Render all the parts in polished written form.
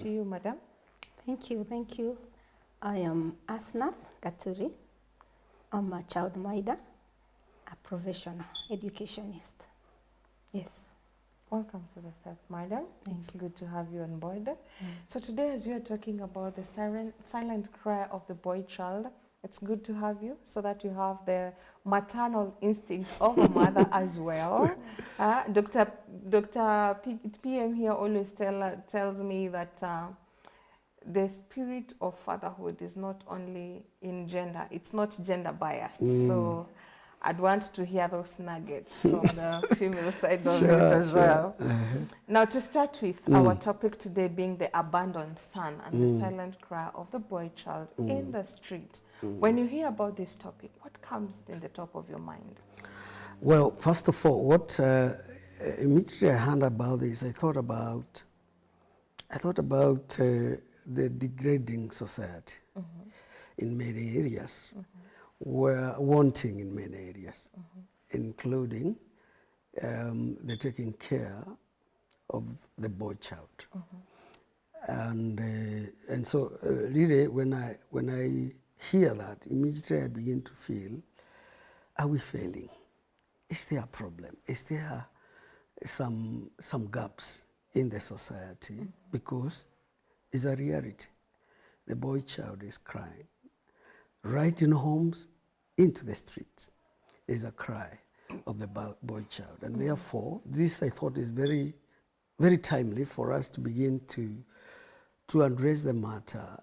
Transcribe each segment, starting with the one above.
to you, madam. Thank you, thank you. I am Asna Gaturi. I'm a child minder, a professional educationist. Yes. Welcome to the staff, madam. It's good to have you on board. So today, as we are talking about the silent cry of the boy child, it's good to have you so that you have the maternal instinct of a mother as well. Dr. PM here always tells me that the spirit of fatherhood is not only in gender, it's not gender biased. So I'd want to hear those nuggets from the female side of it as well. Now, to start with, our topic today being the abandoned son and the silent cry of the boy child in the street. When you hear about this topic, what comes in the top of your mind? Well, first of all, what immediately I heard about this, I thought about the degrading society in many areas. Were wanting in many areas, including the taking care of the boy child. And so really when I hear that, immediately I begin to feel, are we failing? Is there a problem? Is there some gaps in the society? Because it's a reality. The boy child is crying. Right in homes, into the streets, there's a cry of the boy child. And therefore, this I thought is very, very timely for us to begin to address the matter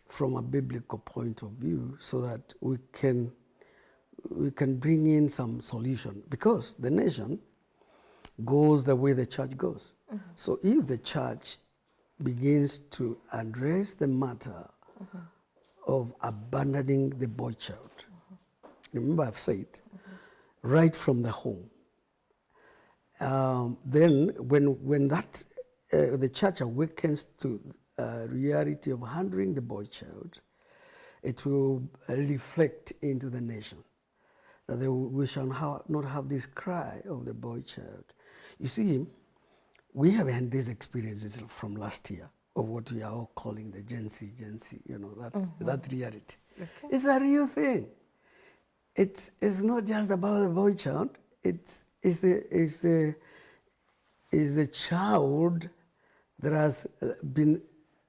from a biblical point of view so that we can bring in some solution. Because the nation goes the way the church goes. So if the church begins to address the matter of abandoning the boy child. Remember, I've said, right from the home. Then, when that the church awakens to reality of handling the boy child, it will reflect into the nation. That we shall not have this cry of the boy child. You see, we have had these experiences from last year of what we are all calling the Gen Z, you know, that reality. It's a real thing. It's not just about the boy child. It's the child that has been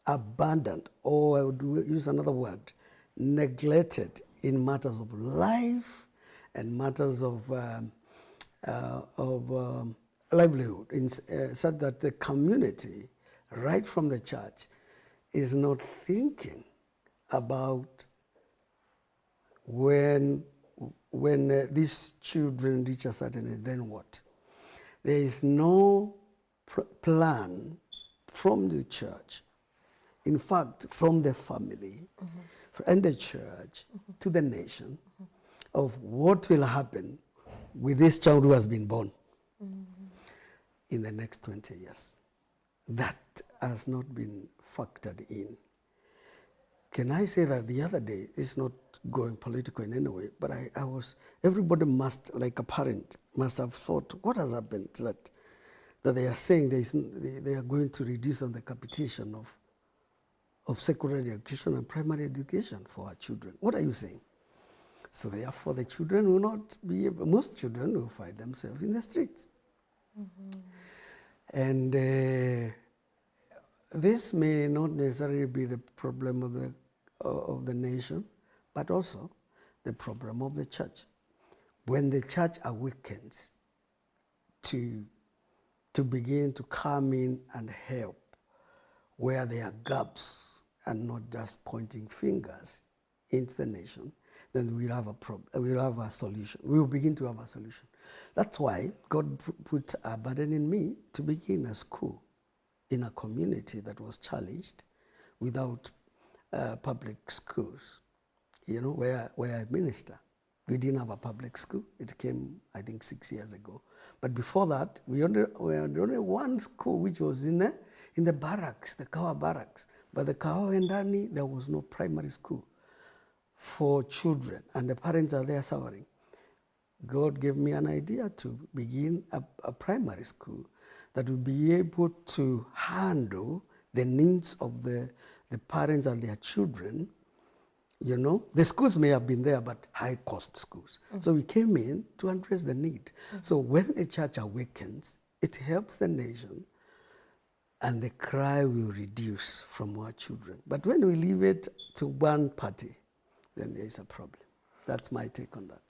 abandoned, or I would use another word, neglected in matters of life and matters of livelihood, such that the community, right from the church, is not thinking about when these children reach a certain age, then what? There is no plan from the church, in fact, from the family and the church to the nation, of what will happen with this child who has been born in the next 20 years. That has not been factored in. Can I say that the other day, it's not going political in any way, but everybody must, like a parent, must have thought, what has happened that they are saying they are going to reduce on the competition of secondary education and primary education for our children. What are you saying? So therefore the children will not be able, most children will find themselves in the streets. And this may not necessarily be the problem of the nation, but also the problem of the church. When the church awakens to begin to come in and help where there are gaps and not just pointing fingers into the nation, then we'll have a problem. We'll have a solution. We will begin to have a solution. That's why God put a burden in me to begin a school in a community that was challenged without public schools, you know, where I minister. We didn't have a public school. It came, I think, 6 years ago. But before that, we had only one school, which was in the barracks, the Kawa barracks. But the Kawa and Dani, there was no primary school for children, and the parents are there suffering. God gave me an idea to begin a primary school that will be able to handle the needs of the parents and their children. You know, the schools may have been there, but high-cost schools. So we came in to address the need. So when a church awakens, it helps the nation, and the cry will reduce from our children. But when we leave it to one party, then there is a problem. That's my take on that.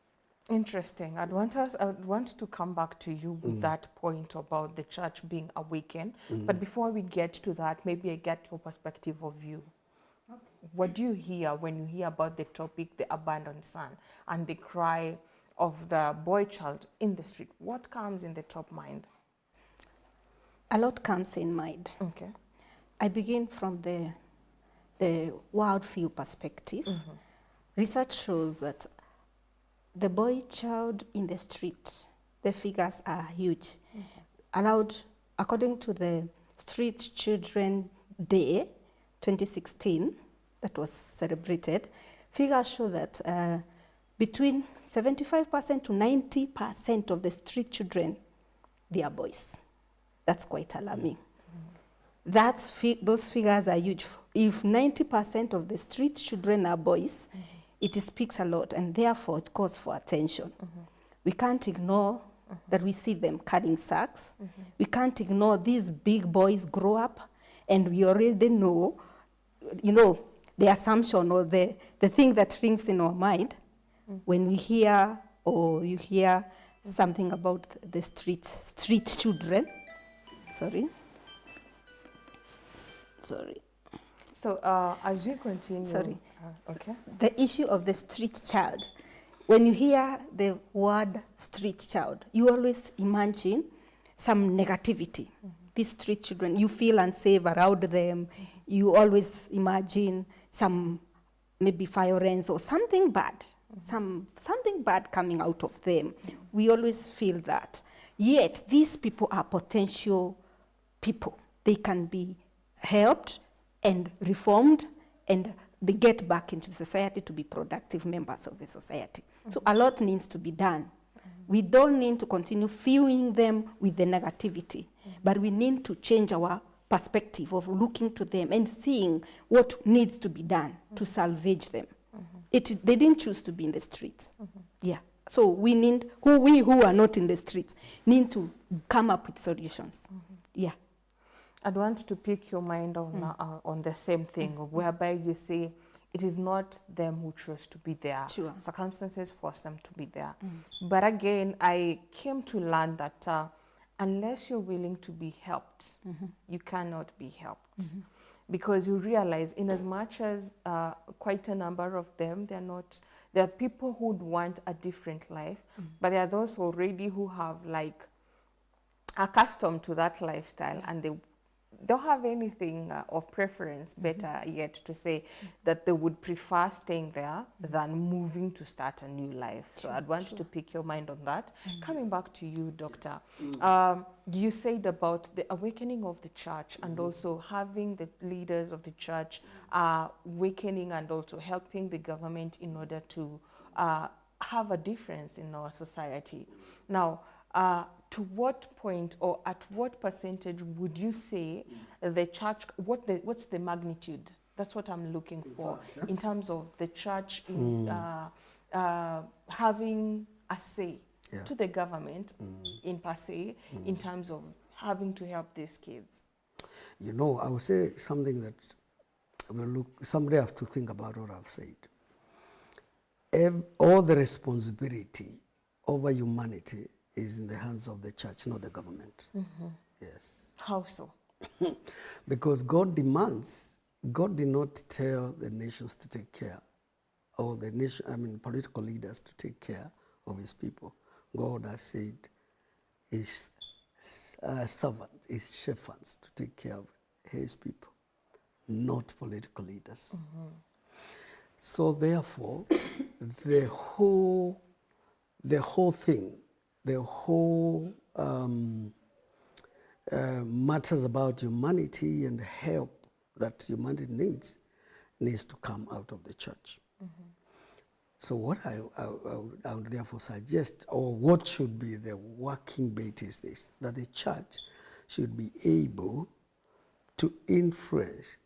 Interesting. I would want to come back to you with that point about the church being awakened. But before we get to that, maybe I get your perspective of view. Okay. What do you hear when you hear about the topic, the abandoned son, and the cry of the boy child in the street? What comes in the top mind? A lot comes in mind. Okay. I begin from the worldview perspective. Research shows that the boy child in the street, the figures are huge. According to the Street Children Day 2016, that was celebrated, figures show that between 75% to 90% of the street children, they are boys. That's quite alarming. Those figures are huge. If 90% of the street children are boys, it speaks a lot, and therefore it calls for attention. We can't ignore that we see them carrying sacks. We can't ignore these big boys grow up, and we already know, you know, the assumption or the thing that rings in our mind when we hear or you hear something about the street children. Sorry. So as we continue. Sorry. Okay. The issue of the street child. When you hear the word street child, you always imagine some negativity. These street children, you feel unsafe around them. You always imagine some maybe violence or something bad, something bad coming out of them. We always feel that. Yet these people are potential people. They can be helped and reformed, and they get back into society to be productive members of the society. So a lot needs to be done. We don't need to continue fueling them with the negativity, but we need to change our perspective of looking to them and seeing what needs to be done to salvage them. They didn't choose to be in the streets. Yeah. So we need, we who are not in the streets, need to come up with solutions. Yeah. I'd want to pick your mind on the same thing, whereby you say it is not them who chose to be there. Sure. Circumstances force them to be there. But again, I came to learn that unless you're willing to be helped, you cannot be helped. Because you realize, in as much as quite a number of them, there are people who would want a different life, but there are those already who have like accustomed to that lifestyle, and they don't have anything of preference, better yet to say that they would prefer staying there than moving to start a new life. So I'd want to pick your mind on that. Coming back to you, Doctor, you said about the awakening of the church and also having the leaders of the church awakening and also helping the government in order to have a difference in our society. Now, to what point or at what percentage would you say the church, what's the magnitude? That's what I'm looking for in terms of the church in, having a say to the government in per se, in terms of having to help these kids. You know, I would say something that somebody has to think about what I've said. All the responsibility over humanity is in the hands of the church, not the government. Yes. How so? Because God demands, God did not tell the nations to take care, or political leaders to take care of his people. God has said his servants, his shepherds to take care of his people, not political leaders. So therefore, the whole thing, the whole matters about humanity and help that humanity needs to come out of the church. So what I would therefore suggest, or what should be the working bait is this, that the church should be able to influence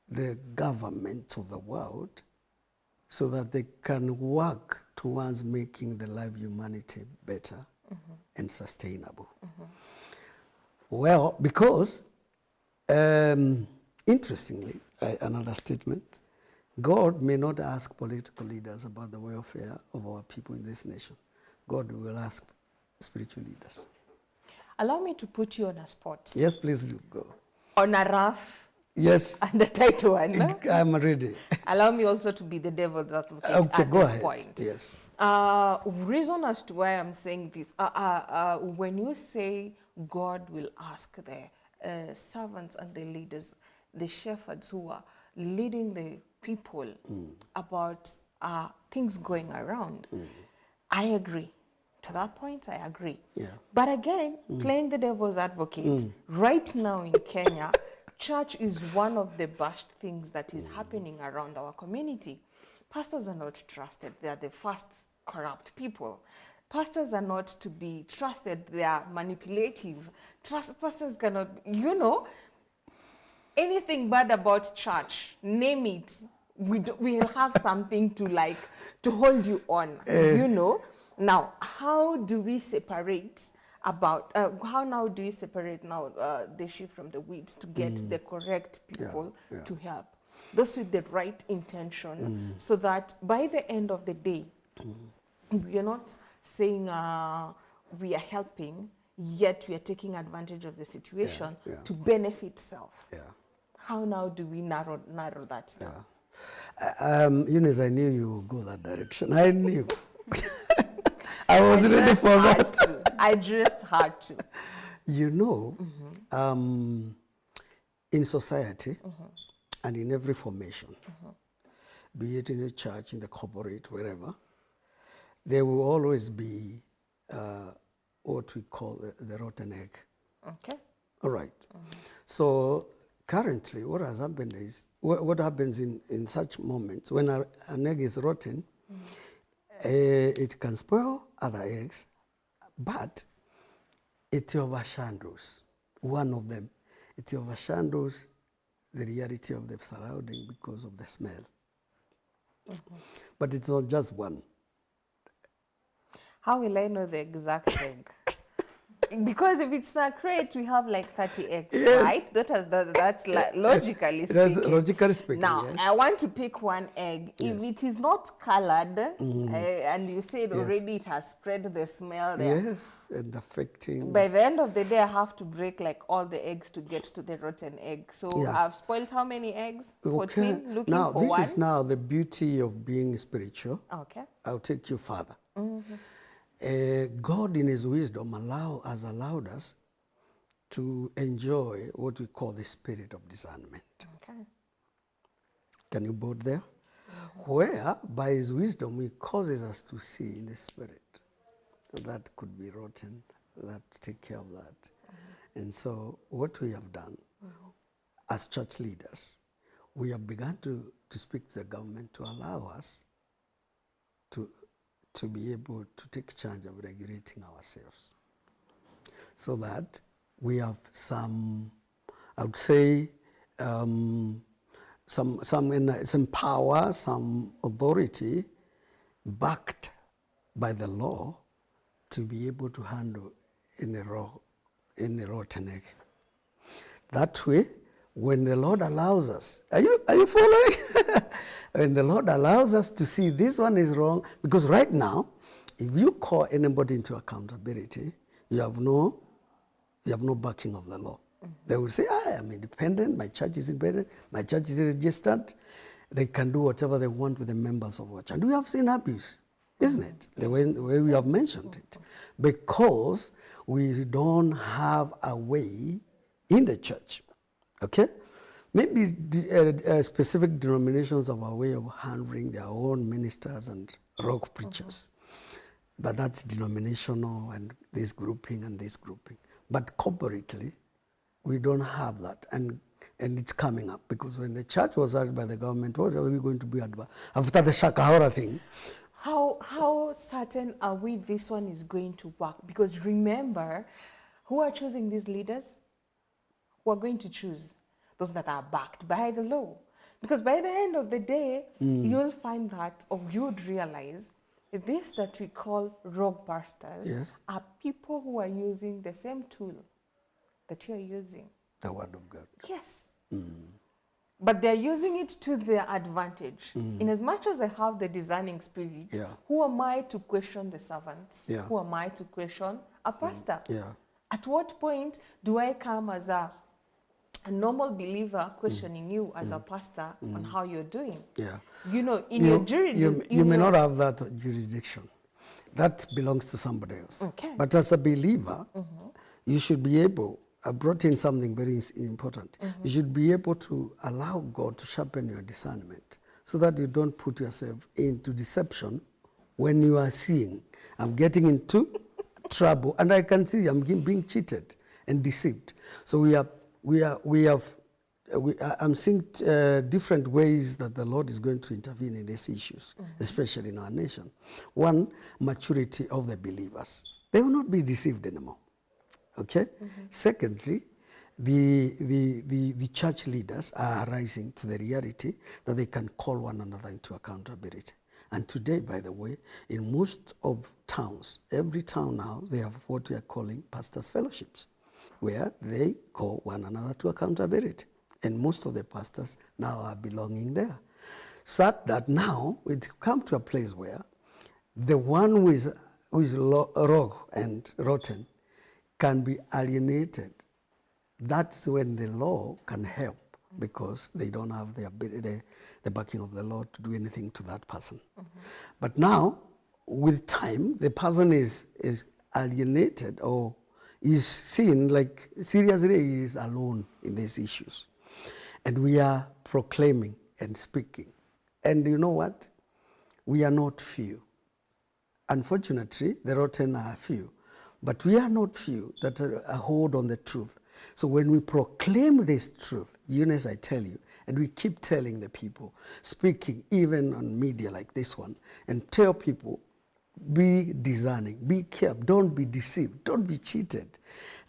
the government of the world so that they can work towards making the life of humanity better and sustainable. Well, because, interestingly, another statement, God may not ask political leaders about the welfare of our people in this nation. God will ask spiritual leaders. Allow me to put you on a spot. Yes, please do go. On a rough Yes. and the tight one. I'm ready. Allow me also to be the devil's advocate Okay, at go this ahead. point. Yes. Reason as to why I'm saying this, when you say God will ask the servants and the leaders, the shepherds who are leading the people about things going around, I agree. To that point, I agree. Yeah. But again, playing the devil's advocate, right now in Kenya, church is one of the best things that is happening around our community. Pastors are not trusted. They are the first corrupt people. Pastors are not to be trusted. They are manipulative. Pastors cannot, anything bad about church, name it. We'll have something to hold you on, Now, how do we separate the sheep from the weeds to get the correct people to help? Those with the right intention, so that by the end of the day, we are not saying we are helping, yet we are taking advantage of the situation to benefit self. Yeah. How now do we narrow that down? Eunice, I knew you would go that direction. I knew. I was ready for that. I just had to. In society and in every formation, be it in the church, in the corporate, wherever, there will always be what we call the rotten egg. Okay. All right. So currently, what has happened is, what happens in such moments, when an egg is rotten, it can spoil other eggs, but it overshadows one of them. It overshadows the reality of the surrounding because of the smell. But it's not just one. How will I know the exact egg? Because if it's a crate, we have like 30 eggs, right? That's logically speaking. Logically speaking, Now, yes. I want to pick one egg. If it is not colored, and you said already it has spread the smell there. Yes, and affecting. By the end of the day, I have to break like all the eggs to get to the rotten egg. So I've spoiled how many eggs? 14, looking now, for one. This is now the beauty of being spiritual. Okay. I'll take you further. God in his wisdom has allowed us to enjoy what we call the spirit of discernment. Okay. Can you both there? Where by his wisdom he causes us to see in the spirit. So that could be rotten, that take care of that. And so what we have done as church leaders, we have begun to speak to the government to allow us to be able to take charge of regulating ourselves, so that we have some, I would say, some power, some authority backed by the law to be able to handle any rotten egg. That way, when the Lord allows us, are you following? When the Lord allows us to see this one is wrong, because right now, if you call anybody into accountability, you have no backing of the law. They will say, I am independent, my church is independent, my church is registered. They can do whatever they want with the members of our church. And we have seen abuse, isn't it? The way we have mentioned it. Because we don't have a way in the church, okay? Maybe specific denominations have a way of handling their own ministers and rock preachers. But that's denominational and this grouping and this grouping. But corporately, we don't have that. And it's coming up, because when the church was asked by the government, what are we going to be after the Shakahora thing? How certain are we this one is going to work? Because remember, who are choosing these leaders? who are going to choose those that are backed by the law. Because by the end of the day, you'll find that, or you'd realize, this that we call rogue pastors Yes. are people who are using the same tool that you're using. The word of God. Yes. But they're using it to their advantage. In as much as I have the discerning spirit, Yeah. who am I to question the servant? Yeah. Who am I to question a pastor? Yeah. At what point do I come as a normal believer questioning you as a pastor on how you're doing? Yeah. You know, in your jurisdiction. You may not have that jurisdiction. That belongs to somebody else. Okay. But as a believer, you should be able, I brought in something very important. You should be able to allow God to sharpen your discernment so that you don't put yourself into deception when you are seeing, I'm getting into trouble and I can see I'm being cheated and deceived. So I'm seeing different ways that the Lord is going to intervene in these issues, especially in our nation. One, maturity of the believers. They will not be deceived anymore. Okay? Secondly, the church leaders are rising to the reality that they can call one another into accountability. And today, by the way, in most of towns, every town now, they have what we are calling pastors' fellowships, where they call one another to accountability. And most of the pastors now are belonging there. Such that now it's come to a place where the one who is rogue and rotten can be alienated. That's when the law can help, because they don't have the ability, the backing of the law to do anything to that person. But now, with time, the person is alienated or is seen like seriously he is alone in these issues. And we are proclaiming and speaking. And you know what? We are not few. Unfortunately, the rotten are few. But we are not few that hold on the truth. So when we proclaim this truth, Eunice, I tell you, and we keep telling the people, speaking even on media like this one, and tell people, be discerning, be careful, don't be deceived, don't be cheated.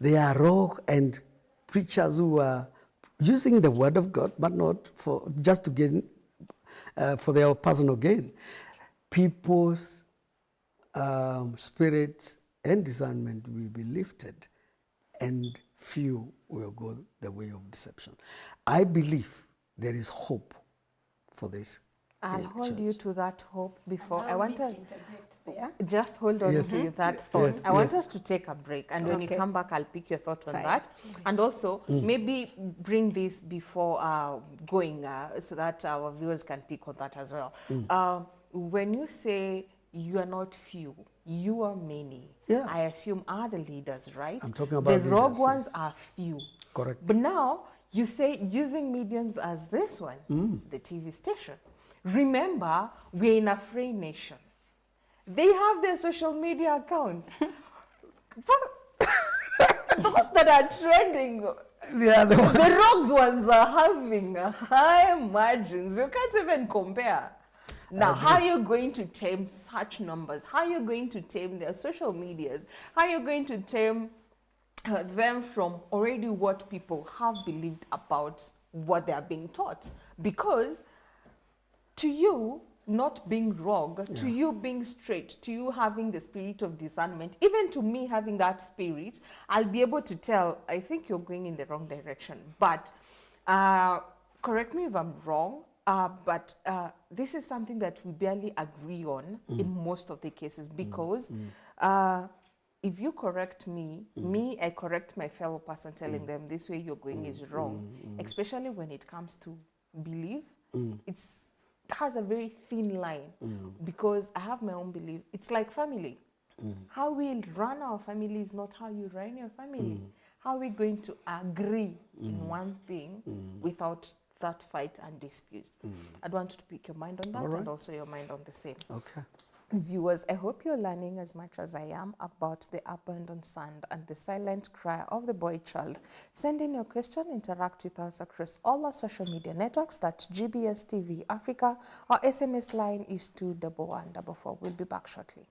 They are rogue and preachers who are using the word of God, but not for just to gain, for their personal gain. People's spirits and discernment will be lifted, and few will go the way of deception. I believe there is hope for this. I'll hold church. you to that hope before. I Allow want me us to interject there. just hold on Yes. to that thought. Yes, I want yes. us to take a break, and when you Okay. come back, I'll pick your thought on Fine. that, and also maybe bring this before going, so that our viewers can pick on that as well. When you say you are not few, you are many. Yeah. I assume are the leaders, right? I'm talking about the rogue leaders, ones yes. are few. Correct. But now you say using mediums as this one, the TV station. Remember, we're in a free nation. They have their social media accounts. Those that are trending, Yeah, the ones. the rogues ones are having high margins. You can't even compare. Now, how are you going to tame such numbers? How are you going to tame their social medias? How are you going to tame them from already what people have believed about what they are being taught? Because to you, not being wrong, to you being straight, to you having the spirit of discernment, even to me having that spirit, I'll be able to tell, I think you're going in the wrong direction. But correct me if I'm wrong, but this is something that we barely agree on in most of the cases, because if you correct me, I correct my fellow person, telling them this way you're going is wrong, especially when it comes to belief. It has a very thin line, because I have my own belief. It's like family. How we run our family is not how you run your family. How are we going to agree in one thing without that fight and dispute? I'd want to pick your mind on that, All right. and also your mind on the same. Okay. Viewers, I hope you're learning as much as I am about the abandoned son and the silent cry of the boy child. Send in your question, interact with us across all our social media networks. That's GBS TV Africa. Our SMS line is 21144. We'll be back shortly.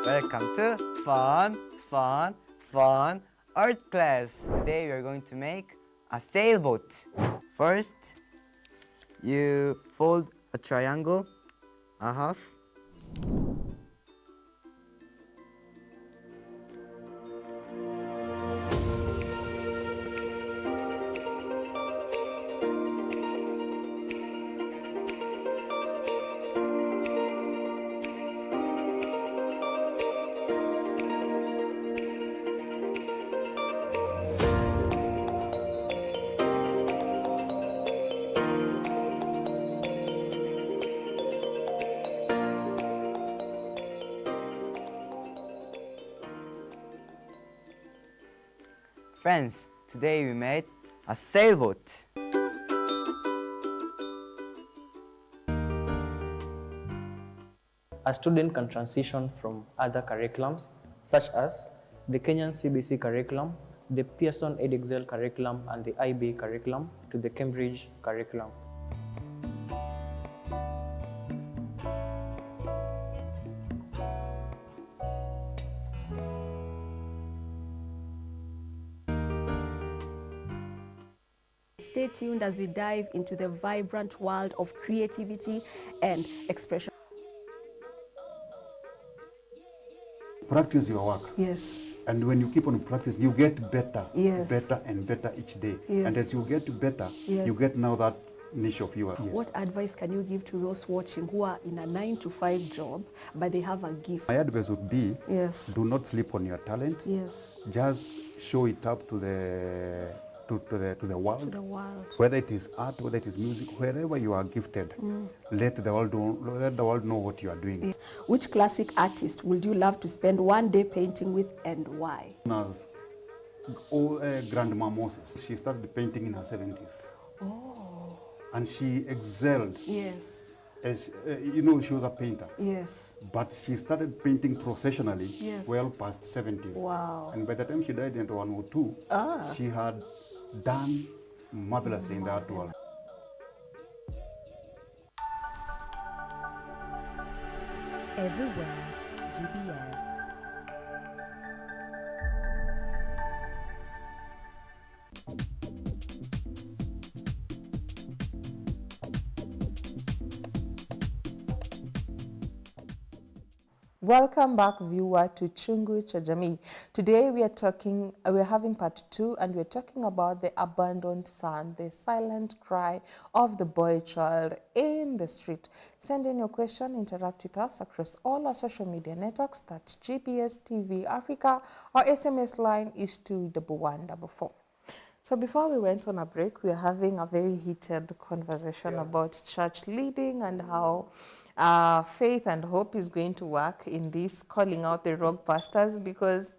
Welcome to Fun Art Class. Today we are going to make a sailboat. First, you fold a triangle, a half. Friends, today we made a sailboat. A student can transition from other curriculums such as the Kenyan CBC curriculum, the Pearson Edexcel curriculum, and the IB curriculum to the Cambridge curriculum. Stay tuned as we dive into the vibrant world of creativity and expression. Practice your work. Yes. And when you keep on practice, you get better, Yes. better and better each day. Yes. And as you get better, Yes. you get now that niche of yours. Yes. What advice can you give to those watching who are in a 9-to-5 job, but they have a gift? My advice would be, Yes. do not sleep on your talent. Yes. Just show it up to the world. To the world. Whether it is art, whether it is music, wherever you are gifted, let the world know what you are doing. Which classic artist would you love to spend one day painting with, and why? As Grandma Moses, she started painting in her 70s. Oh. And she excelled. Yes. As, she was a painter. Yes. But she started painting professionally Yes. well past 70s. Wow. And by the time she died in 102, she had done marvelously in the art world. Everywhere, GBS. Welcome back, viewer, to Chungu Cha Jamii. Today we're having part 2, and we're talking about the abandoned son, the silent cry of the boy child in the street. Send in your question, interact with us across all our social media networks. That's GPS TV Africa. Our SMS line is 21144. So before we went on a break, we were having a very heated conversation about church leading and how faith and hope is going to work in this, calling out the rogue pastors, because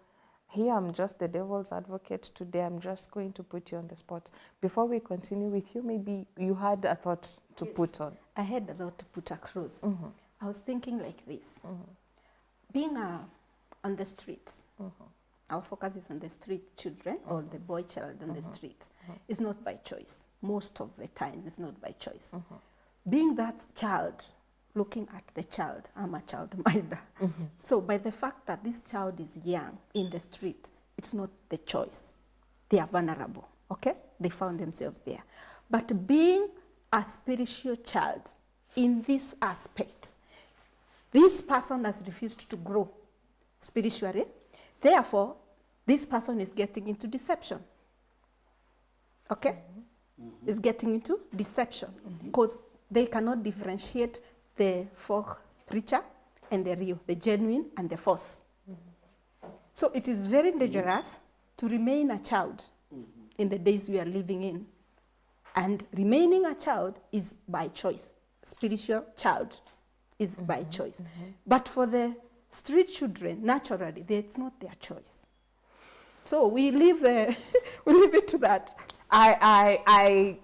here I'm just the devil's advocate today. I'm just going to put you on the spot. Before we continue with you, maybe you had a thought to put on. I had a thought to put across. I was thinking like this. Being on the street, our focus is on the street children or the boy child on the street. It's not by choice. Most of the times it's not by choice. Being that child, looking at the child, I'm a childminder. So by the fact that this child is young in the street, it's not the choice. They are vulnerable, okay? They found themselves there. But being a spiritual child in this aspect, this person has refused to grow spiritually. Therefore, this person is getting into deception, okay? Is getting into deception because they cannot differentiate the folk preacher and the real, the genuine and the false. So it is very dangerous to remain a child in the days we are living in. And remaining a child is by choice. Spiritual child is by choice. But for the street children, naturally, it's not their choice. So we leave it to that. I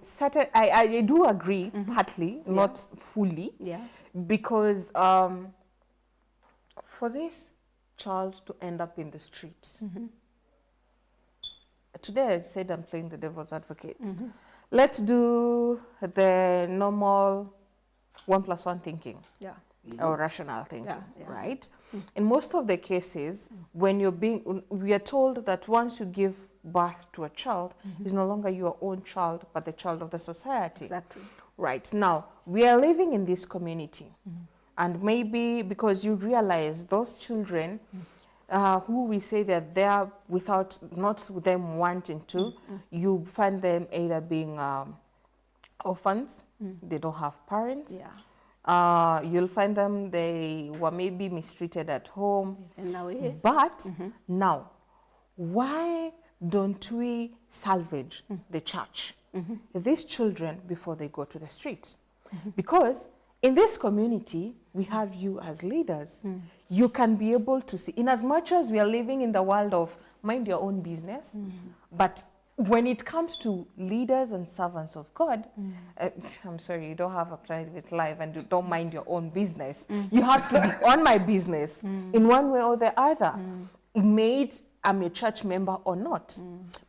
do agree, partly, not fully. Yeah. Because for this child to end up in the streets, today I said I'm playing the devil's advocate. Let's do the normal 1+1 thinking. Yeah. or rational thinking, Yeah. right? In most of the cases, when we are told that once you give birth to a child, it's no longer your own child, but the child of the society. Exactly. Right. Now, we are living in this community, and maybe because you realize those children who we say that they are without, not them wanting to, you find them either being orphans, they don't have parents. Yeah. You'll find them, they were maybe mistreated at home. And now we But now, why don't we salvage the church, these children, before they go to the street? Because in this community, we have you as leaders. You can be able to see, in as much as we are living in the world of mind your own business, but when it comes to leaders and servants of God, I'm sorry, you don't have a private life and you don't mind your own business. You have to be on my business in one way or the other. Made I'm a church member or not.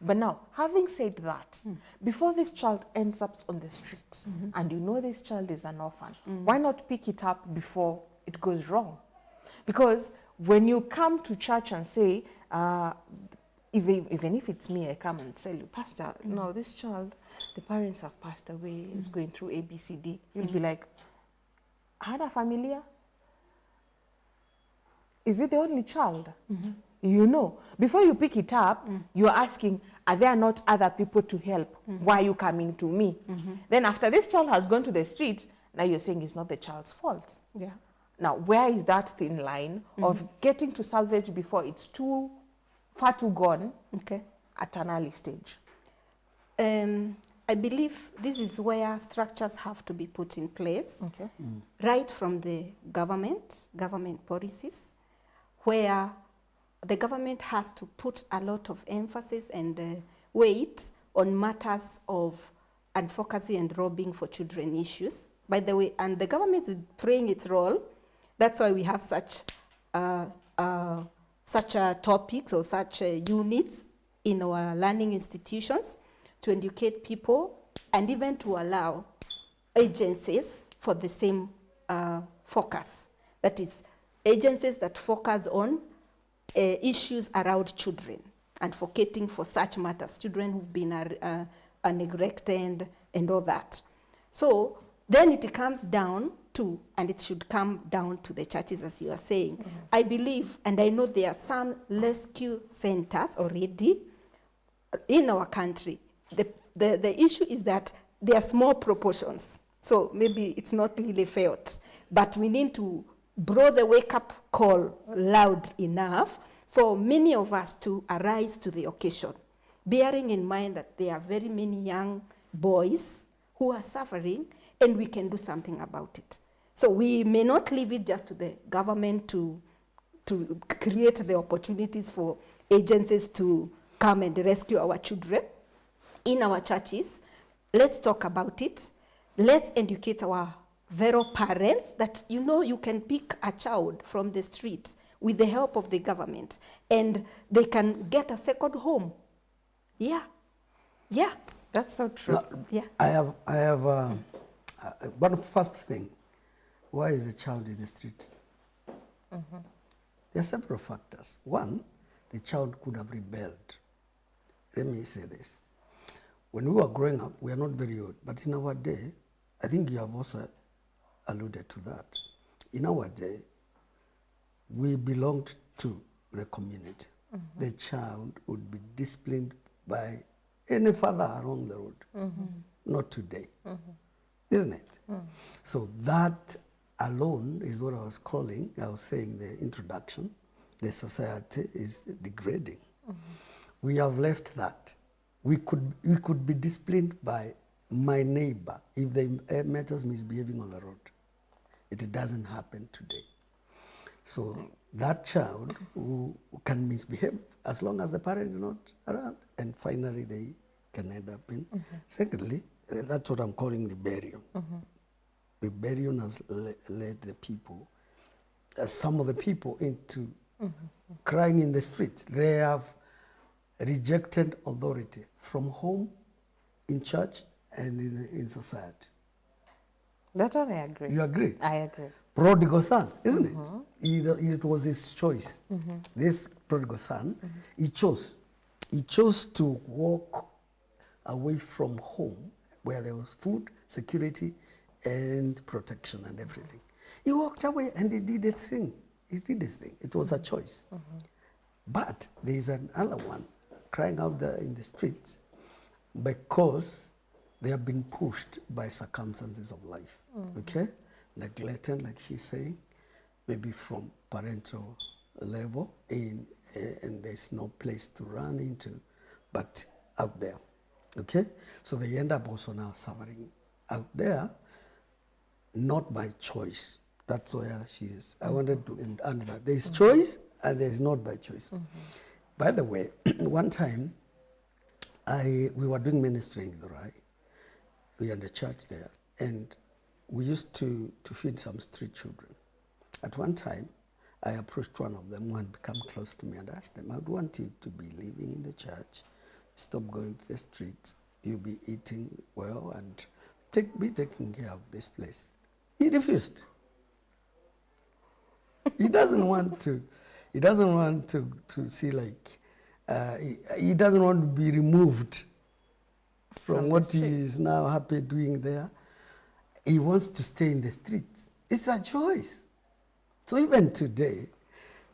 But now, having said that, before this child ends up on the street, and you know this child is an orphan, why not pick it up before it goes wrong? Because when you come to church and say, even if it's me, I come and tell you, Pastor, no, this child, the parents have passed away, is going through A, B, C, D. You'll be like, Hana familia? Is it the only child? You know, before you pick it up, you're asking, are there not other people to help? Why are you coming to me? Then after this child has gone to the streets, now you're saying it's not the child's fault. Yeah. Now, where is that thin line of getting to salvage before it's far too gone at an early stage? I believe this is where structures have to be put in place, right from the government policies, where the government has to put a lot of emphasis and weight on matters of advocacy and lobbying for children issues. By the way, and the government is playing its role. That's why we have such topics or such units in our learning institutions to educate people and even to allow agencies for the same focus. That is, agencies that focus on issues around children, advocating for such matters, children who've been neglected and all that. So then it comes down to, and it should come down to the churches, as you are saying. I believe, and I know there are some rescue centers already in our country. The issue is that there are small proportions, so maybe it's not really felt, but we need to blow the wake-up call loud enough for many of us to arise to the occasion, bearing in mind that there are very many young boys who are suffering, and we can do something about it. So we may not leave it just to the government to create the opportunities for agencies to come and rescue our children. In our churches, let's talk about it. Let's educate our fellow parents that, you know, you can pick a child from the street with the help of the government, and they can get a second home. Yeah. That's so true. Now, Yeah. I have one first thing. Why is the child in the street? There are several factors. One, the child could have rebelled. Let me say this. When we were growing up, we are not very old, but in our day, I think you have also alluded to that. In our day, we belonged to the community. The child would be disciplined by any father along the road. Not today, isn't it? So that alone is what I was saying the introduction. The society is degrading. We have left that. We could be disciplined by my neighbor if they met us misbehaving on the road. It doesn't happen today. So that child who can misbehave as long as the parent is not around, and finally they can end up in. Secondly, that's what I'm calling rebellion. Rebellion has led the people, some of the people, into crying in the street. They have rejected authority from home, in church, and in society. That one I agree. You agree? I agree. prodigal son, isn't it? It was his choice. This prodigal son, he chose. He chose to walk away from home where there was food, security, and protection and everything. He walked away and he did his thing. He did his thing. It was a choice. But there is another one crying out there in the streets because they have been pushed by circumstances of life. Okay? Neglected, like she's saying, maybe from parental level, and there's no place to run into, but out there. Okay? So they end up also now suffering out there, not by choice. That's where she is. I wanted to end that. There's choice and there's not by choice. By the way, one time we were doing ministry in Durai. We had a church there, and we used to feed some street children. At one time, I approached one of them who had become close to me and asked them, I'd want you to be living in the church, stop going to the streets, you'll be eating well and be taking care of this place. He refused. He doesn't want to see like, he doesn't want to be removed from what he is now happy doing there. He wants to stay in the streets. It's a choice. So even today,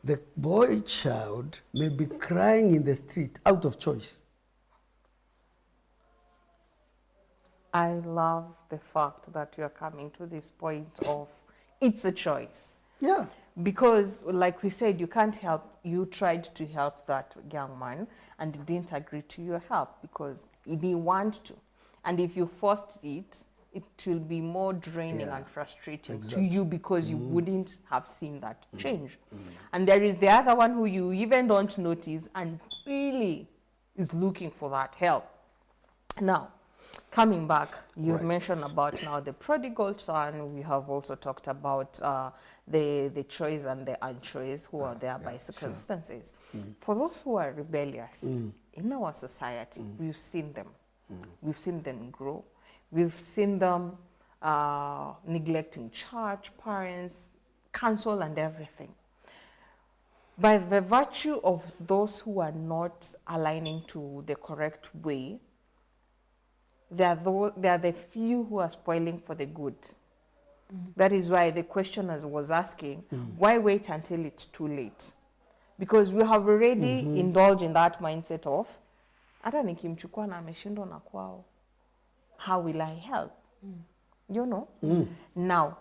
the boy child may be crying in the street out of choice. I love the fact that you are coming to this point of it's a choice. Yeah. Because, like we said, you can't help. You tried to help that young man and he didn't agree to your help because he didn't want to. And if you forced it, it will be more draining and frustrating to you because you wouldn't have seen that change. And there is the other one who you even don't notice and really is looking for that help. Now, coming back, you've mentioned about now the prodigal son. We have also talked about the choice and the unchoice who are there by circumstances. For those who are rebellious in our society, we've seen them. We've seen them grow. We've seen them neglecting church, parents, counsel, and everything. By the virtue of those who are not aligning to the correct way, they are the few who are spoiling for the good. That is why the questioner was asking, why wait until it's too late? Because we have already indulged in that mindset of, hata nikimchukua na ameshindwa na kwao, how will I help? You know? Now,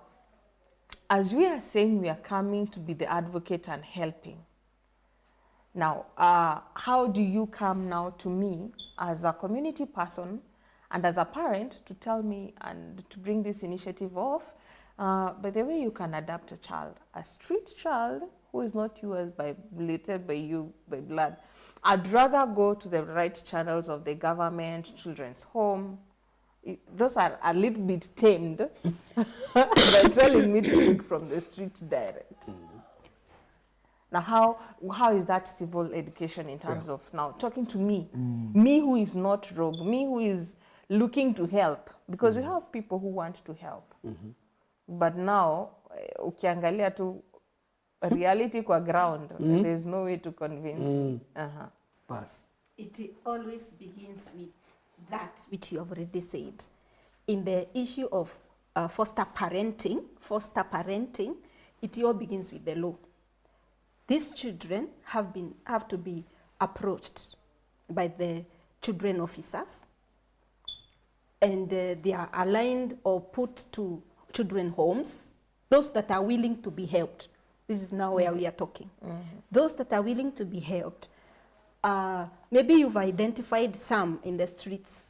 as we are saying we are coming to be the advocate and helping, now, how do you come now to me as a community person and as a parent to tell me and to bring this initiative of, by the way, you can adopt a child, a street child who is not yours related by you by blood. I'd rather go to the right channels of the government, children's home. Those are a little bit tamed by telling me to pick from the street direct. Now, how is that civil education in terms of now talking to me, me who is not rogue, me who is looking to help, because we have people who want to help. But now, ukiangalia tu reality kwa ground, there's no way to convince me. Pass. It always begins with that which you have already said. In the issue of foster parenting, it all begins with the law. These children have to be approached by the children officers, and they are aligned or put to children homes, those that are willing to be helped. This is now where we are talking. Those that are willing to be helped, maybe you've identified some in the streets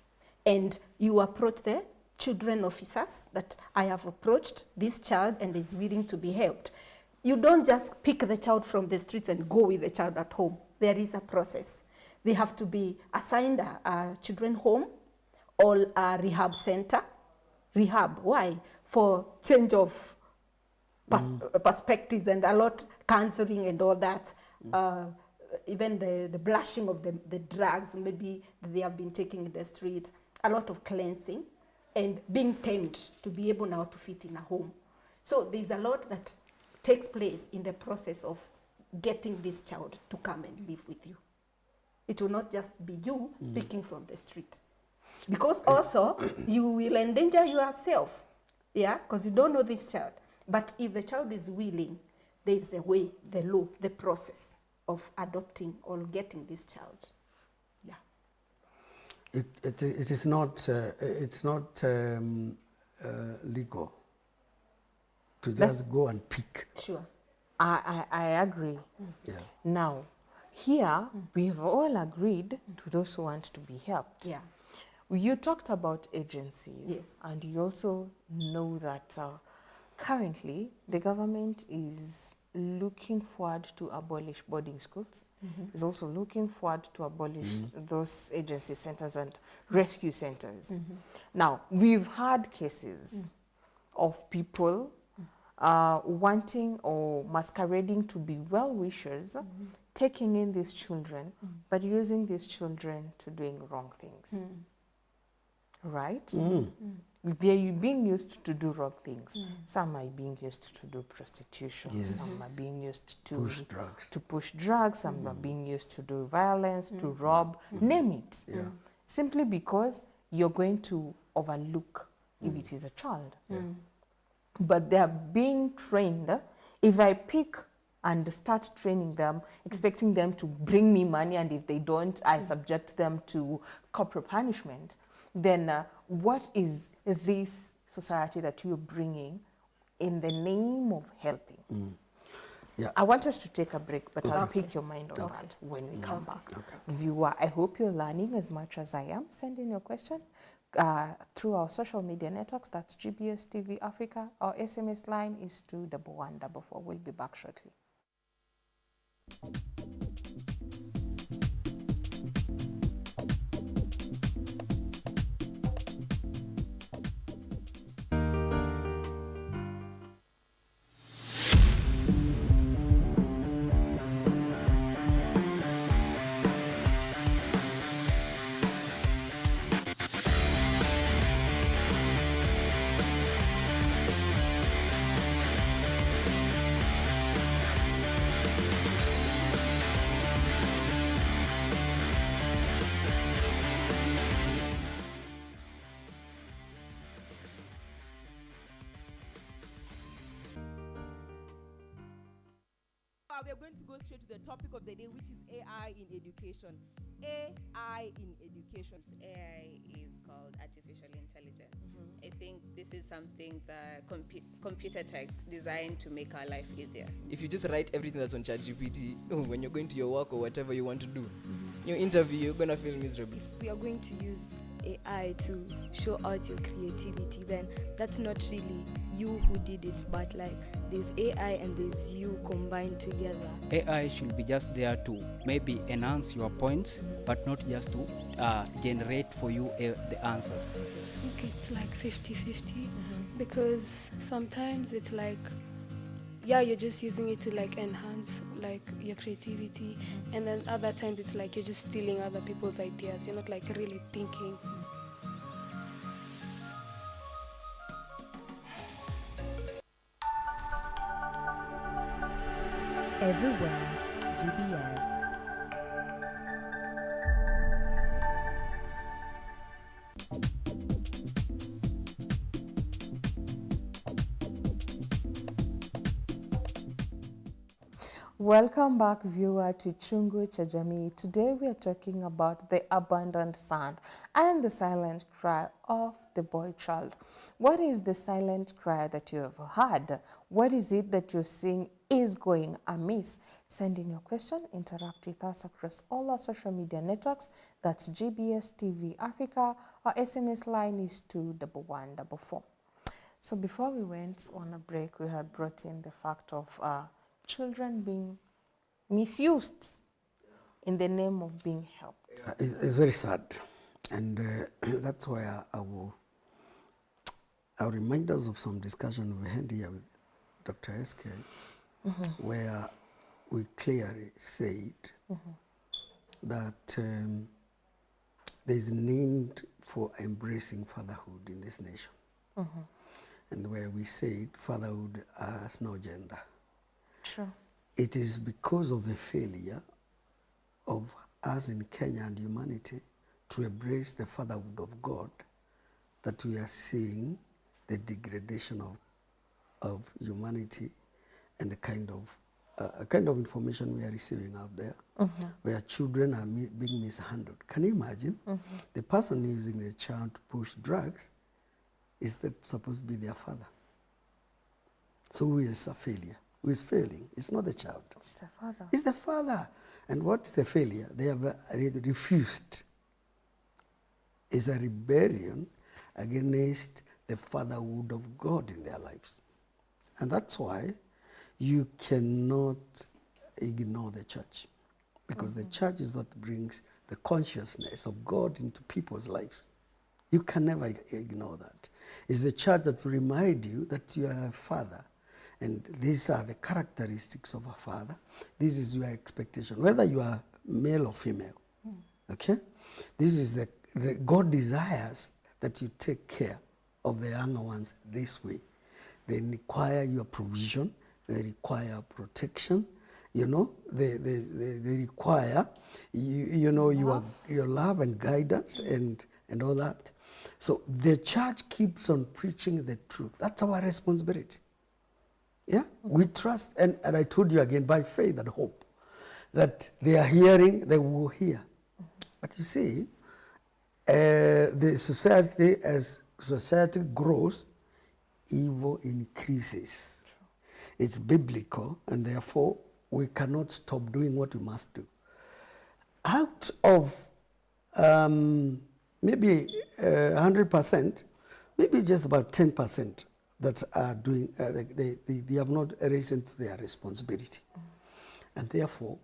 and you approach the children officers that I have approached this child and is willing to be helped. You don't just pick the child from the streets and go with the child at home. There is a process. They have to be assigned a children home or a rehab center. Rehab, why? For change of perspectives and a lot counseling and all that. Even the blushing of the drugs maybe they have been taking in the street, a lot of cleansing and being tamed to be able now to fit in a home. So there's a lot that takes place in the process of getting this child to come and live with you. It will not just be you picking from the street. Because also, you will endanger yourself, yeah, because you don't know this child. But if the child is willing, there is the way, the law, the process of adopting or getting this child. Yeah. It is not, it's not legal to just go and pick. Sure. I agree. Yeah. Now, here, we have all agreed to those who want to be helped. Yeah. You talked about agencies, Yes. and you also know that currently the government is looking forward to abolish boarding schools. Is also looking forward to abolish those agency centers and rescue centers. Now, we've had cases of people wanting or masquerading to be well-wishers, taking in these children, but using these children to doing wrong things. Right? They're being used to do wrong things. Some are being used to do prostitution. Yes. Some are being used to Push drugs. Some are being used to do violence, to rob, name it. Yeah. Simply because you're going to overlook if it is a child. But they're being trained. If I pick and start training them, expecting them to bring me money, and if they don't, I subject them to corporal punishment, then what is this society that you're bringing in the name of helping? Yeah. I want us to take a break, but I'll pick your mind on that when we come back. Viewer, I hope you're learning as much as I am. Send in your question through our social media networks. That's GBS TV Africa. Our SMS line is 21144. We'll be back shortly. We are going to go straight to the topic of the day, which is AI in education. AI in education. AI is called artificial intelligence. I think this is something that computer techs designed to make our life easier. If you just write everything that's on ChatGPT, when you're going to your work or whatever you want to do, your interview, you're going to feel miserable. We are going to use AI to show out your creativity, then that's not really you who did it, but like there's AI and there's you combined together. AI should be just there to maybe enhance your points, but not just to generate for you the answers. I think it's like 50-50 because sometimes it's like, yeah, you're just using it to like enhance like your creativity, and then other times it's like you're just stealing other people's ideas. You're not like really thinking. Everywhere, GBS. Welcome back, viewer, to Chungu Cha Jamii. Today we are talking about the abandoned son and the silent cry of the boy child. What is the silent cry that you have heard? What is it that you're seeing is going amiss? Send in your question, interact with us across all our social media networks. That's GBS TV Africa. Our SMS line is 21144. So before we went on a break, we had brought in the fact of children being misused in the name of being helped. It's very sad, and that's why I'll remind us of some discussion we had here with Dr. SK, where we clearly said that there is need for embracing fatherhood in this nation. and where we said fatherhood has no gender. Sure. It is because of the failure of us in Kenya and humanity to embrace the fatherhood of God that we are seeing the degradation of humanity and the kind of information we are receiving out there, where children are being mishandled. Can you imagine? The person using the child to push drugs is supposed to be their father. So who is a failure? Who is failing? It's not the child. It's the father. It's the father. And what's the failure? They have refused. It's a rebellion against the fatherhood of God in their lives. And that's why you cannot ignore the church, because the church is what brings the consciousness of God into people's lives. You can never ignore that. It's the church that will remind you that you are a father, and these are the characteristics of a father. This is your expectation, whether you are male or female. Okay? This is the God desires that you take care of the younger ones this way. They require your provision. They require protection. You know, they require your love and guidance and all that. So the church keeps on preaching the truth. That's our responsibility. Yeah, we trust, and I told you again, by faith and hope, that they are hearing, they will hear. But you see, the society, as society grows, evil increases. It's biblical, and therefore we cannot stop doing what we must do. Out of maybe 100%, maybe just about 10% that are doing, they have not risen to their responsibility. And therefore,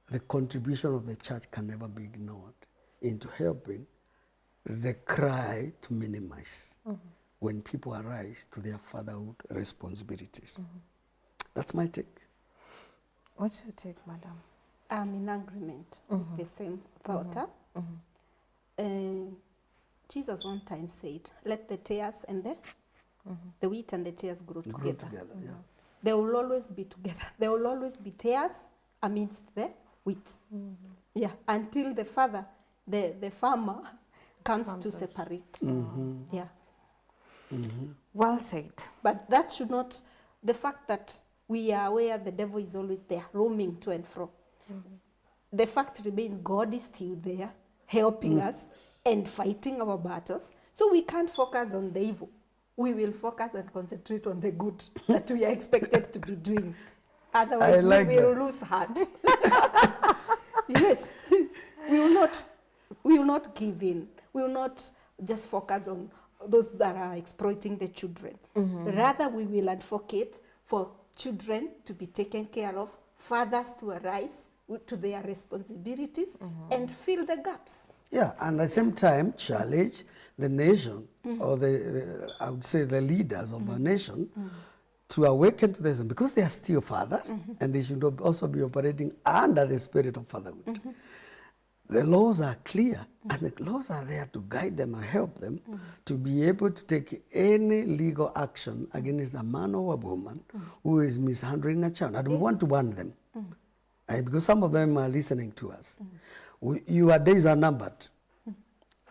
the contribution of the church can never be ignored into helping the cry to minimize when people arise to their fatherhood responsibilities. That's my take. What's your take, madam? I'm in agreement with the same thought. Jesus one time said, let the tares and the wheat and the tares grow together. They will always be together. There will always be tares amidst the wheat. Yeah, until the father, the farmer comes to separate. Yeah. Well said. But that should not, the fact that we are aware the devil is always there, roaming to and fro. The fact remains God is still there, helping us and fighting our battles. So we can't focus on the evil. We will focus and concentrate on the good that we are expected to be doing. Otherwise, we will lose heart. Yes, we will not give in. We will not just focus on those that are exploiting the children. Rather, we will advocate for children to be taken care of, fathers to arise to their responsibilities and fill the gaps. Yeah, and at the same time, challenge the nation, or I would say the leaders of a nation, to awaken to this, because they are still fathers, and they should also be operating under the spirit of fatherhood. The laws are clear, and the laws are there to guide them and help them to be able to take any legal action against a man or a woman who is mishandling a child. And we want to warn them, because some of them are listening to us. Your days are numbered.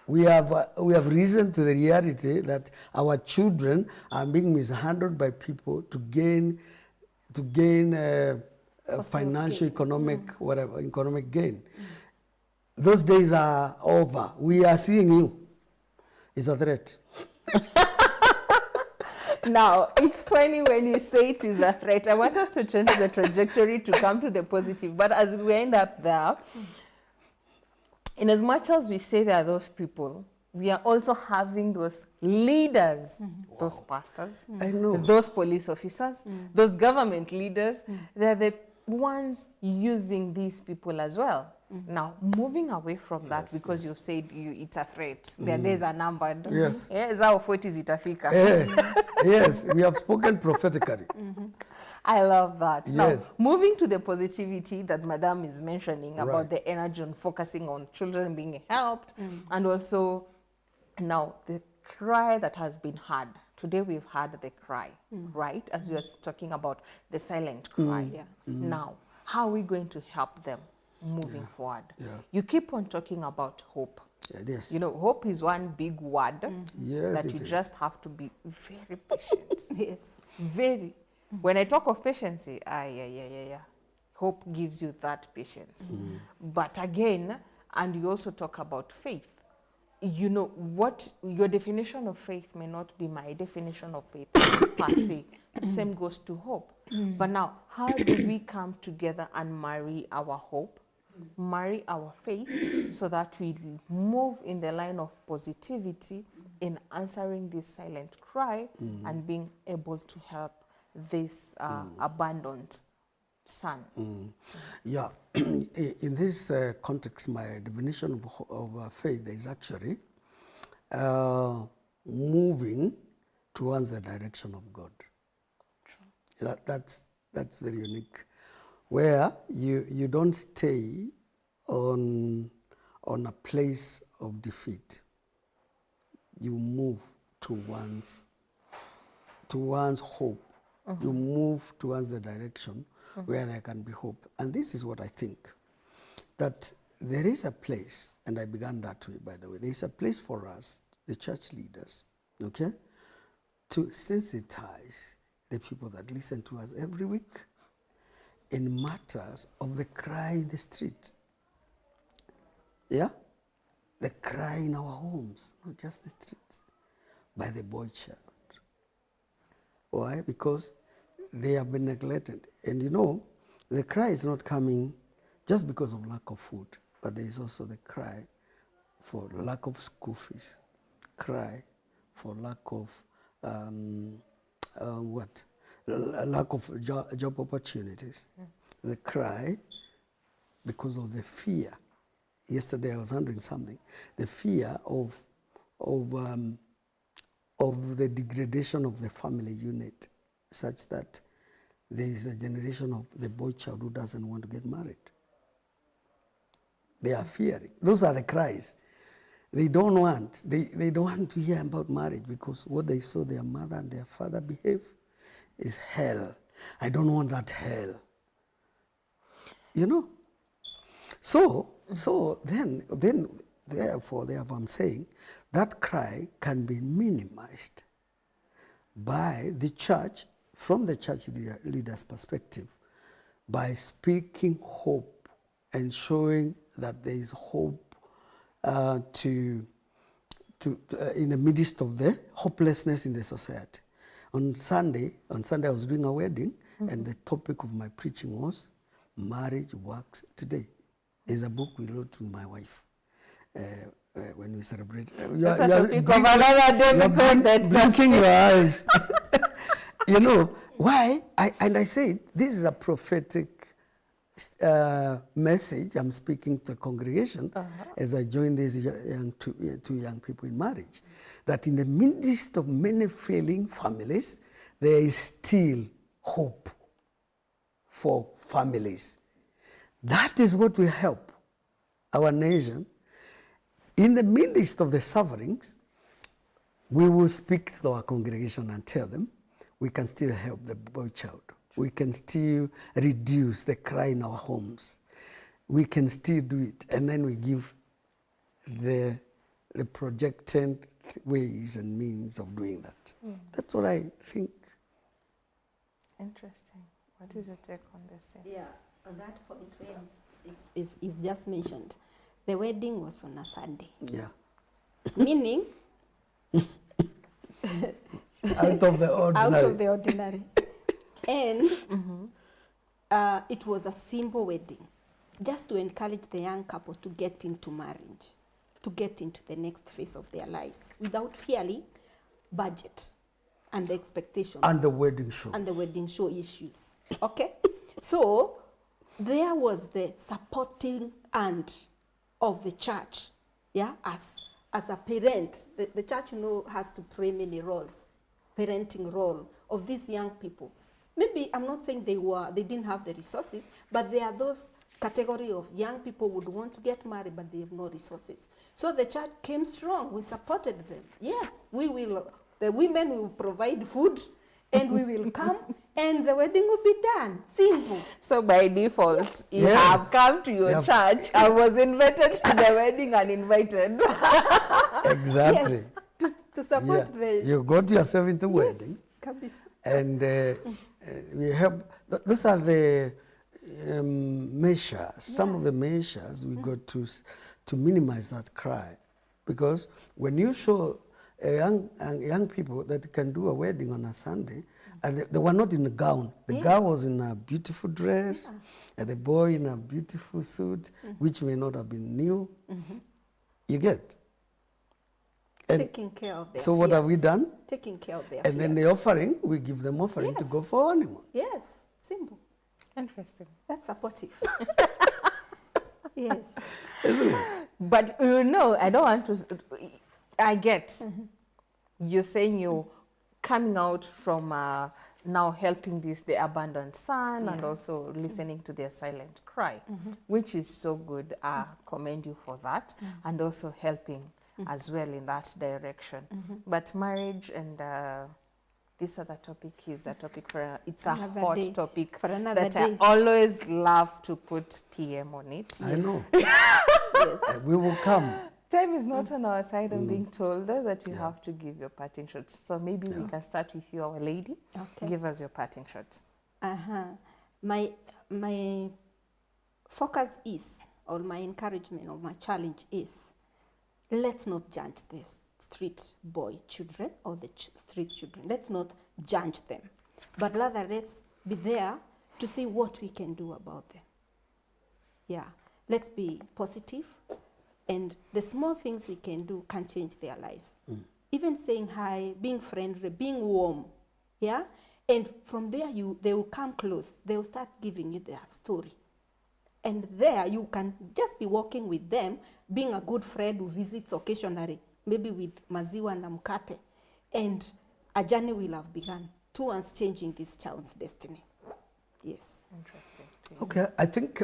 We have reason to the reality that our children are being mishandled by people to gain financial, economic gain. Those days are over. We are seeing you. It's a threat. Now, it's funny when you say it is a threat. I want us to change the trajectory to come to the positive. But as we end up there, in as much as we say there are those people, we are also having those leaders, those pastors, those police officers, those government leaders. They're the ones using these people as well. Now, moving away from that, because you said it's a threat. Their days are numbered. Yes. Yes, we have spoken prophetically. I love that. Yes. Now, moving to the positivity that Madam is mentioning about the energy on focusing on children being helped, and also now the cry that has been heard today we've had the cry, right? As we are talking about the silent cry. Yeah. Now, how are we going to help them moving forward? Yeah. You keep on talking about hope. Yes. You know, hope is one big word Yes, that it you is. just have to be very patient. Yes. Very. When I talk of patience, hope gives you that patience. But again, and you also talk about faith. You know, what your definition of faith may not be my definition of faith per se. The same goes to hope. But now, how do we come together and marry our hope, marry our faith, so that we move in the line of positivity in answering this silent cry and being able to help this abandoned son? Yeah, in this context, my definition of faith is actually moving towards the direction of God. That's very unique, where you don't stay on a place of defeat. You move towards hope. You move towards the direction where there can be hope. And this is what I think, that there is a place, and I began that way, by the way, there is a place for us, the church leaders, okay, to sensitize the people that listen to us every week in matters of the cry in the street. Yeah? The cry in our homes, not just the streets, by the boy child. Why? Because they have been neglected. And you know, the cry is not coming just because of lack of food, but there is also the cry for lack of school fees, cry for lack of lack of job opportunities, the cry because of the fear. Yesterday I was handling something, the fear of the degradation of the family unit, such that there is a generation of the boy child who doesn't want to get married. They are fearing. Those are the cries. They don't want to hear about marriage, because what they saw their mother and their father behave is hell. I don't want that hell. You know? So then therefore I'm saying that cry can be minimized by the church, from the church leader's perspective, by speaking hope and showing that there is hope in the midst of the hopelessness in the society. On Sunday I was doing a wedding, and the topic of my preaching was Marriage Works Today. It's a book we wrote to my wife when we celebrate. That's a topic of another day, because that's blinking your eyes. You know why? I said this is a prophetic message I'm speaking to the congregation as I join these two young people in marriage, that in the midst of many failing families, there is still hope for families. That is what will help our nation. In the midst of the sufferings, we will speak to our congregation and tell them we can still help the boy child. We can still reduce the cry in our homes. We can still do it. And then we give the projected ways and means of doing that. That's what I think. Interesting. What is your take on this? Yeah, on that point where is just mentioned, the wedding was on a Sunday. Yeah. Meaning, out of the ordinary. Out of the ordinary. And it was a simple wedding, just to encourage the young couple to get into marriage, to get into the next phase of their lives, without fearing budget and the expectations. And the wedding show. And the wedding show issues. Okay? So there was the supporting hand of the church, yeah, as a parent. The church, you know, has to play many roles, parenting role of these young people. Maybe I'm not saying they didn't have the resources, but there are those category of young people who would want to get married, but they have no resources. So the church came strong. We supported them. Yes, we will The women will provide food, and we will come, and the wedding will be done. Simple. So by default, you Yes. have come to your church. I was invited to the wedding uninvited. Exactly. Yes, to support the... You got yourself into wedding, Kabisa. and we help. Those are the measures. Some of the measures we got to minimize that cry, because when you show young people that can do a wedding on a Sunday, and they were not in a gown. The girl was in a beautiful dress, and the boy in a beautiful suit, which may not have been new. You get. And taking care of their so what have we done? Taking care of their And then the offering, we give them offering to go for honeymoon. Yes, simple. Interesting. That's supportive. Yes. Isn't it? But I don't want to. I get you're saying you're coming out from now helping the abandoned son and also listening to their silent cry, which is so good. I commend you for that, and also helping as well in that direction. But marriage and this other topic is a topic for it's Another a hot day. topic For another that day. I always love to put PM on it. I know. Yes. We will come. Time is not on our side. I'm being told that you have to give your parting shots. So maybe we can start with you, our lady. Okay. Give us your parting shot. My focus is, or my encouragement or my challenge is, let's not judge the street boy children or the street children. Let's not judge them, but rather let's be there to see what we can do about them. Yeah, let's be positive, and the small things we can do can change their lives. Even saying hi, being friendly, being warm, yeah? And from there, they will come close. They will start giving you their story. And there, you can just be walking with them, being a good friend who visits occasionally, maybe with maziwa na mkate, and a journey will have begun towards changing this child's destiny. Yes. Interesting. Okay, I think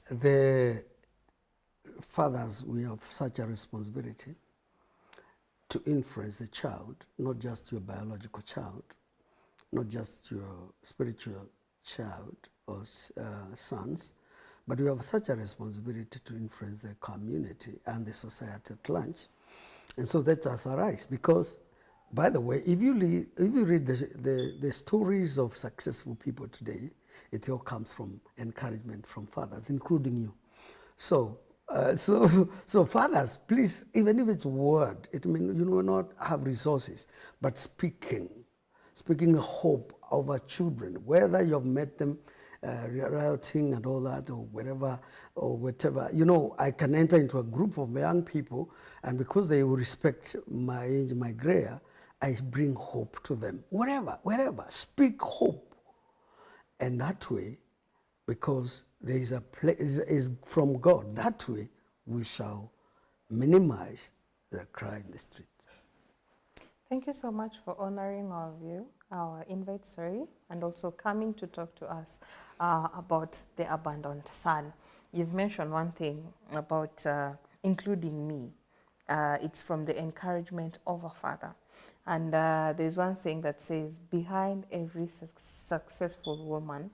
the fathers, we have such a responsibility to influence the child, not just your biological child, not just your spiritual child or sons, but we have such a responsibility to influence the community and the society at large. And so that's us arise, because, by the way, if you read the stories of successful people today, it all comes from encouragement from fathers, including you. So fathers, please, even if it's word, it may you will not have resources, but speaking hope over children, whether you've met them rioting and all that, or wherever, or whatever. I can enter into a group of young people, and because they will respect my age, my gray hair, I bring hope to them. Wherever, speak hope. And that way, because there is a place is from God, that way we shall minimize the cry in the street. Thank you so much for honoring our invite, and also coming to talk to us about the abandoned son. You've mentioned one thing about including me. It's from the encouragement of a father. And there's one thing that says, behind every successful woman,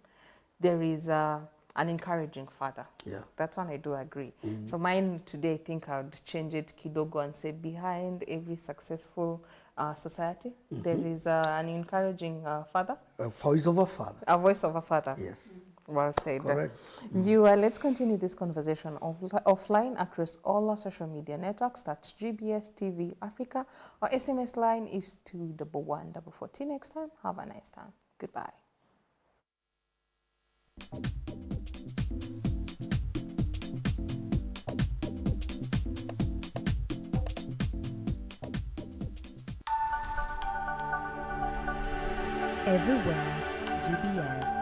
there is an encouraging father. Yeah. That's one I do agree. So mine today, I think I would change it kidogo and say, behind every successful society, there is an encouraging father. A voice of a father. A voice of a father. Yes. Well said. Correct. Viewer, let's continue this conversation offline across all our social media networks. That's GBS TV Africa. Our SMS line is 21144. Till next time, have a nice time. Goodbye. Everywhere, GBS.